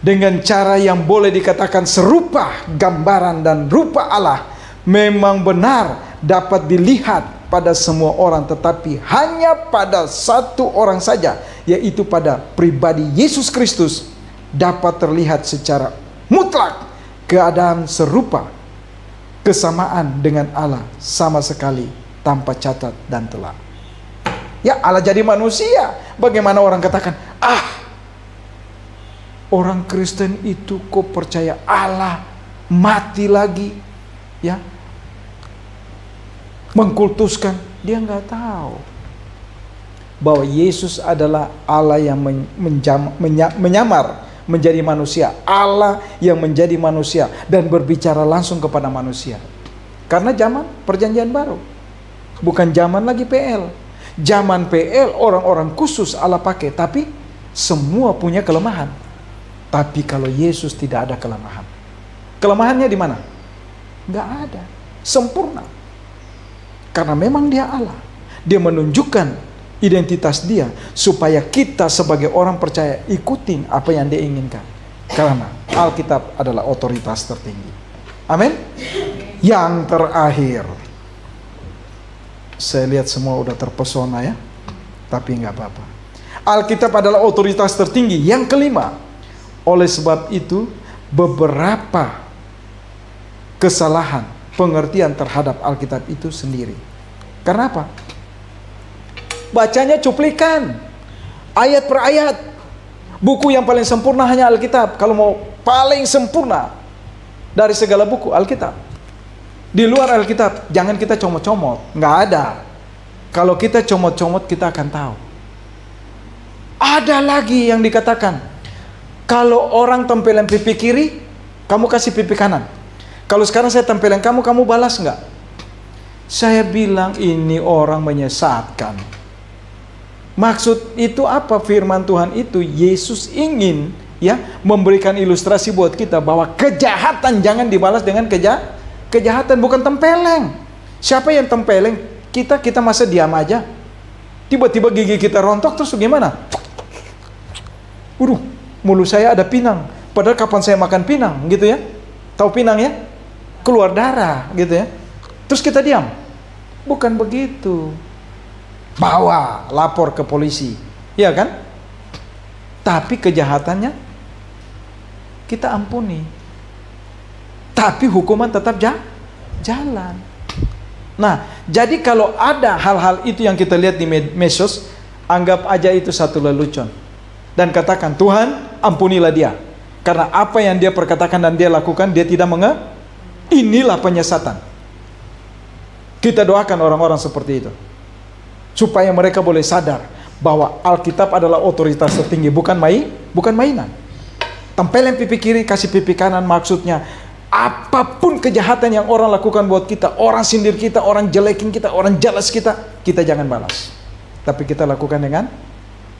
Dengan cara yang boleh dikatakan serupa gambaran dan rupa Allah, memang benar dapat dilihat pada semua orang, tetapi hanya pada satu orang saja, yaitu pada pribadi Yesus Kristus, dapat terlihat secara mutlak keadaan serupa, kesamaan dengan Allah sama sekali tanpa cacat dan telah. Ya, Allah jadi manusia. Bagaimana orang katakan, orang Kristen itu kok percaya Allah mati lagi, ya, mengkultuskan. Dia nggak tahu bahwa Yesus adalah Allah yang menyamar menjadi manusia, Allah yang menjadi manusia dan berbicara langsung kepada manusia. Karena zaman perjanjian baru, bukan zaman lagi PL. Zaman PL orang-orang khusus Allah pakai, tapi semua punya kelemahan. Tapi kalau Yesus tidak ada kelemahan. Kelemahannya di mana? Nggak ada, sempurna. Karena memang Dia Allah. Dia menunjukkan identitas Dia supaya kita sebagai orang percaya ikutin apa yang Dia inginkan. Karena Alkitab adalah otoritas tertinggi. Amin. Yang terakhir, saya lihat semua udah terpesona, ya, tapi nggak apa-apa. Alkitab adalah otoritas tertinggi. Yang kelima, oleh sebab itu beberapa kesalahan pengertian terhadap Alkitab itu sendiri. Karena apa? Bacanya cuplikan, ayat per ayat. Buku yang paling sempurna hanya Alkitab. Kalau mau paling sempurna dari segala buku, Alkitab. Di luar Alkitab, jangan kita comot-comot. Nggak ada. Kalau kita comot-comot, kita akan tahu. Ada lagi yang dikatakan, kalau orang tempelin pipi kiri, kamu kasih pipi kanan. Kalau sekarang saya tempelin kamu, kamu balas nggak? Saya bilang ini orang menyesatkan. Maksud itu apa firman Tuhan itu? Yesus ingin ya memberikan ilustrasi buat kita bahwa kejahatan jangan dibalas dengan kejahatan, bukan tempeleng. Siapa yang tempeleng? Kita masa diam aja. Tiba-tiba gigi kita rontok terus gimana? Mulut saya ada pinang. Padahal kapan saya makan pinang gitu ya? Tahu pinang ya? Keluar darah gitu ya. Terus kita diam. Bukan begitu. Bawa, lapor ke polisi. Ya kan? Tapi kejahatannya kita ampuni. Tapi hukuman tetap jalan. Nah, jadi kalau ada hal-hal itu yang kita lihat di medsos, anggap aja itu satu lelucon. Dan katakan, Tuhan ampunilah dia. Karena apa yang dia perkatakan dan dia lakukan, dia tidak inilah penyesatan. Kita doakan orang-orang seperti itu. Supaya mereka boleh sadar bahwa Alkitab adalah otoritas tertinggi, bukan mainan. Tempelin pipi kiri, kasih pipi kanan, maksudnya apapun kejahatan yang orang lakukan buat kita, orang sindir kita, orang jelekin kita, orang jelas kita, kita jangan balas. Tapi kita lakukan dengan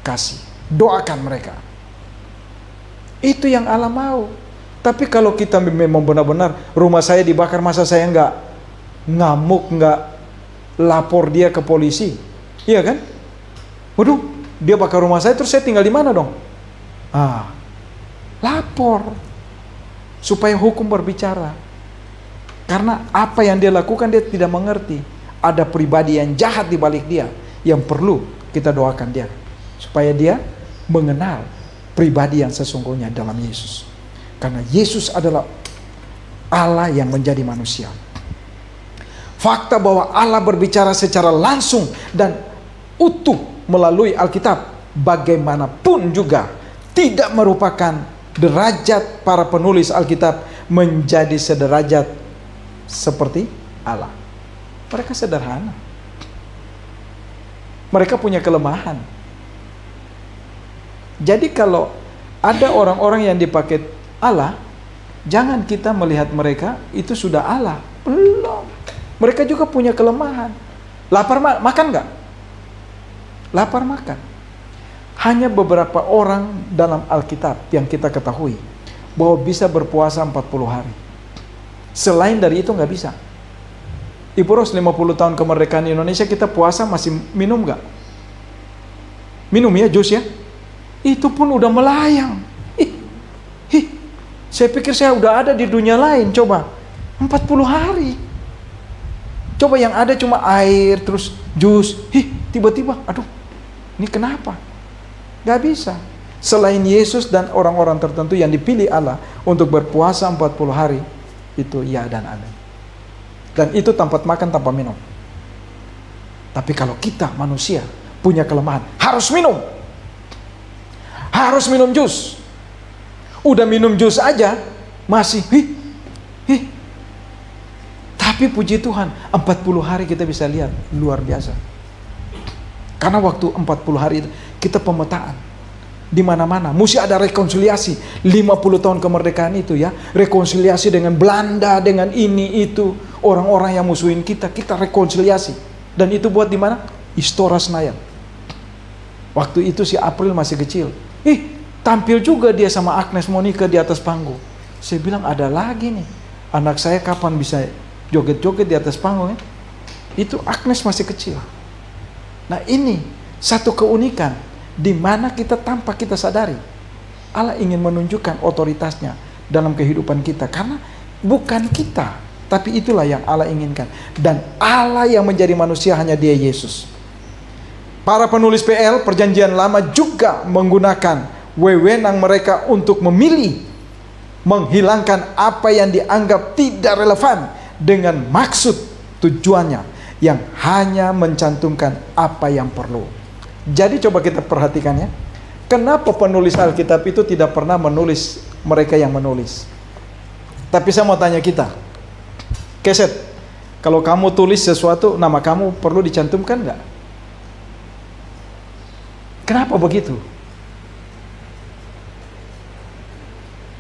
kasih. Doakan mereka. Itu yang Allah mau. Tapi kalau kita memang benar-benar rumah saya dibakar, masa saya nggak ngamuk, nggak lapor dia ke polisi? Iya kan? Waduh, dia bakar rumah saya, terus saya tinggal di mana dong? Lapor. Supaya hukum berbicara. Karena apa yang dia lakukan dia tidak mengerti. Ada pribadi yang jahat di balik dia, yang perlu kita doakan dia. Supaya dia mengenal pribadi yang sesungguhnya dalam Yesus. Karena Yesus adalah Allah yang menjadi manusia. Fakta bahwa Allah berbicara secara langsung dan utuh melalui Alkitab, bagaimanapun juga tidak merupakan derajat para penulis Alkitab menjadi sederajat seperti Allah. Mereka sederhana. Mereka punya kelemahan. Jadi kalau ada orang-orang yang dipakai Allah, jangan kita melihat mereka itu sudah Allah. Belum. Mereka juga punya kelemahan. Lapar makan nggak? Lapar makan. Hanya beberapa orang dalam Alkitab yang kita ketahui bahwa bisa berpuasa 40 hari. Selain dari itu nggak bisa. Ibu Ros, 50 tahun kemerdekaan Indonesia kita puasa masih minum nggak? Minum ya, jus ya? Itu pun udah melayang. Saya pikir saya udah ada di dunia lain. Coba 40 hari. Coba yang ada cuma air terus jus. Tiba-tiba, aduh, ini kenapa? Gak bisa. Selain Yesus dan orang-orang tertentu yang dipilih Allah untuk berpuasa 40 hari, itu ya dan amin. Dan itu tanpa makan, tanpa minum. Tapi kalau kita manusia punya kelemahan, harus minum. Harus minum jus. Udah minum jus aja masih Tapi puji Tuhan, 40 hari kita bisa lihat luar biasa. Karena waktu 40 hari itu kita pemetaan di mana-mana, mesti ada rekonsiliasi. 50 tahun kemerdekaan itu ya, rekonsiliasi dengan Belanda, dengan ini itu, orang-orang yang musuhin kita rekonsiliasi. Dan itu buat di mana? Istora Senayan. Waktu itu si April masih kecil. Tampil juga dia sama Agnes Monica di atas panggung. Saya bilang ada lagi nih, anak saya kapan bisa joget-joget di atas panggung ya? Itu Agnes masih kecil. Nah ini satu keunikan di mana kita tanpa kita sadari Allah ingin menunjukkan otoritasnya dalam kehidupan kita, karena bukan kita, tapi itulah yang Allah inginkan. Dan Allah yang menjadi manusia hanya Dia Yesus. Para penulis PL Perjanjian Lama juga menggunakan wewenang mereka untuk memilih, menghilangkan apa yang dianggap tidak relevan dengan maksud tujuannya yang hanya mencantumkan apa yang perlu. Jadi coba kita perhatikan ya. Kenapa penulis Alkitab itu tidak pernah menulis mereka yang menulis? Tapi saya mau tanya kita, Keset, kalau kamu tulis sesuatu, nama kamu perlu dicantumkan nggak? Kenapa begitu?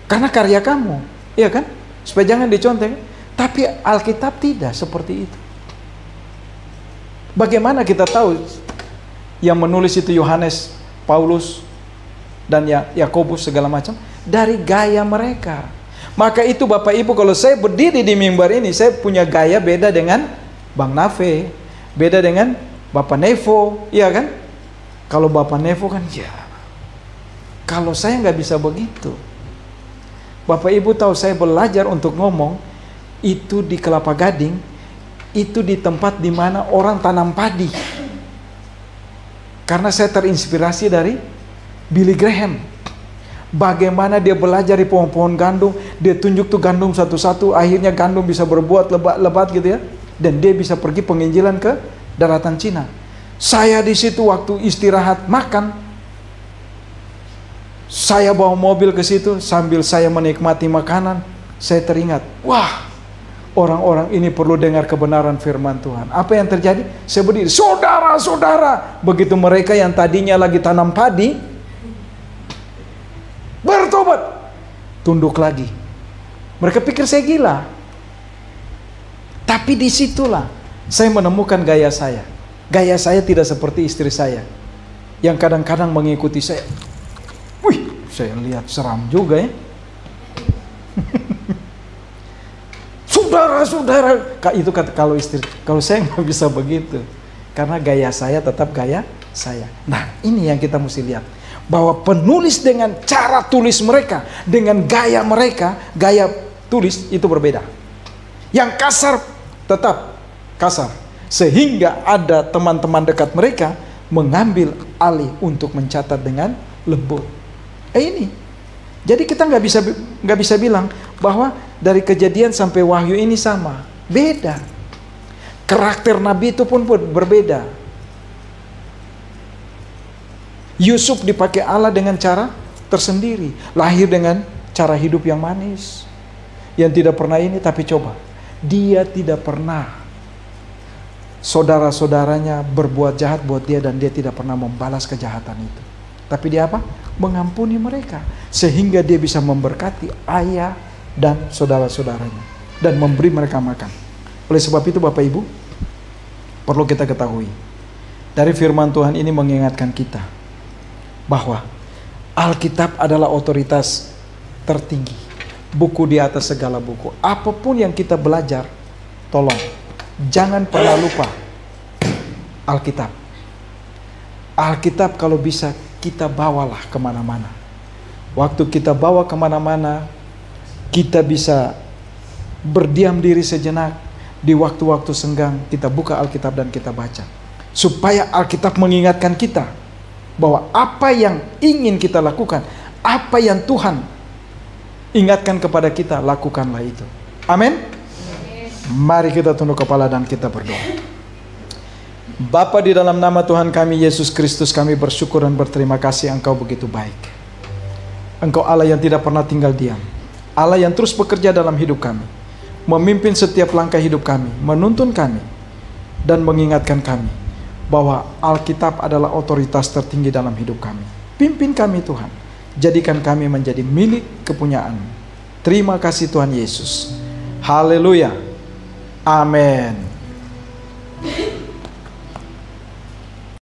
Karena karya kamu, iya kan? Supaya jangan dicontek. Tapi Alkitab tidak seperti itu. Bagaimana kita tahu yang menulis itu Yohanes, Paulus, dan Yakobus segala macam? Dari gaya mereka. Maka itu Bapak Ibu, kalau saya berdiri di mimbar ini, saya punya gaya beda dengan Bang Nafe, beda dengan Bapak Nevo, iya kan? Kalau Bapak Nevo kan ya. Kalau saya nggak bisa begitu. Bapak Ibu tahu saya belajar untuk ngomong itu di Kelapa Gading, itu di tempat di mana orang tanam padi. Karena saya terinspirasi dari Billy Graham. Bagaimana dia belajar di pohon-pohon gandum, dia tunjuk tuh gandum satu-satu, akhirnya gandum bisa berbuat lebat-lebat gitu ya. Dan dia bisa pergi penginjilan ke daratan Cina. Saya di situ waktu istirahat makan, saya bawa mobil ke situ sambil saya menikmati makanan, saya teringat, wah, orang-orang ini perlu dengar kebenaran firman Tuhan. Apa yang terjadi? Saya berdiri, saudara-saudara, begitu mereka yang tadinya lagi tanam padi bertobat, tunduk lagi. Mereka pikir saya gila. Tapi disitulah saya menemukan gaya saya. Gaya saya tidak seperti istri saya yang kadang-kadang mengikuti saya. Wih, saya lihat seram juga ya. Saudara-saudara, itu kata kalau istri, kalau saya nggak bisa begitu, karena gaya saya tetap gaya saya. Nah, ini yang kita mesti lihat, bahwa penulis dengan cara tulis mereka, dengan gaya mereka, gaya tulis itu berbeda. Yang kasar tetap kasar, sehingga ada teman-teman dekat mereka mengambil alih untuk mencatat dengan lembut. Ini, jadi kita nggak bisa bilang bahwa dari Kejadian sampai Wahyu ini sama, beda. Karakter Nabi itu pun berbeda. Yusuf dipakai Allah dengan cara tersendiri, lahir dengan cara hidup yang manis, yang tidak pernah ini. Tapi coba, dia tidak pernah saudara-saudaranya berbuat jahat buat dia, dan dia tidak pernah membalas kejahatan itu. Tapi dia apa? Mengampuni mereka, sehingga dia bisa memberkati ayah dan saudara-saudaranya dan memberi mereka makan. Oleh sebab itu Bapak Ibu, perlu kita ketahui, dari firman Tuhan ini mengingatkan kita bahwa Alkitab adalah otoritas tertinggi, buku di atas segala buku. Apapun yang kita belajar, tolong jangan pernah lupa Alkitab. Alkitab kalau bisa kita bawalah kemana-mana. Waktu kita bawa kemana-mana, kita bisa berdiam diri sejenak. Di waktu-waktu senggang kita buka Alkitab dan kita baca, supaya Alkitab mengingatkan kita bahwa apa yang ingin kita lakukan, apa yang Tuhan ingatkan kepada kita, lakukanlah itu. Amin. Mari kita tunduk kepala dan kita berdoa. Bapa, di dalam nama Tuhan kami Yesus Kristus, kami bersyukur dan berterima kasih. Engkau begitu baik. Engkau Allah yang tidak pernah tinggal diam, Allah yang terus bekerja dalam hidup kami, memimpin setiap langkah hidup kami, menuntun kami, dan mengingatkan kami bahwa Alkitab adalah otoritas tertinggi dalam hidup kami. Pimpin kami Tuhan, jadikan kami menjadi milik kepunyaan. Terima kasih Tuhan Yesus. Haleluya. Amin.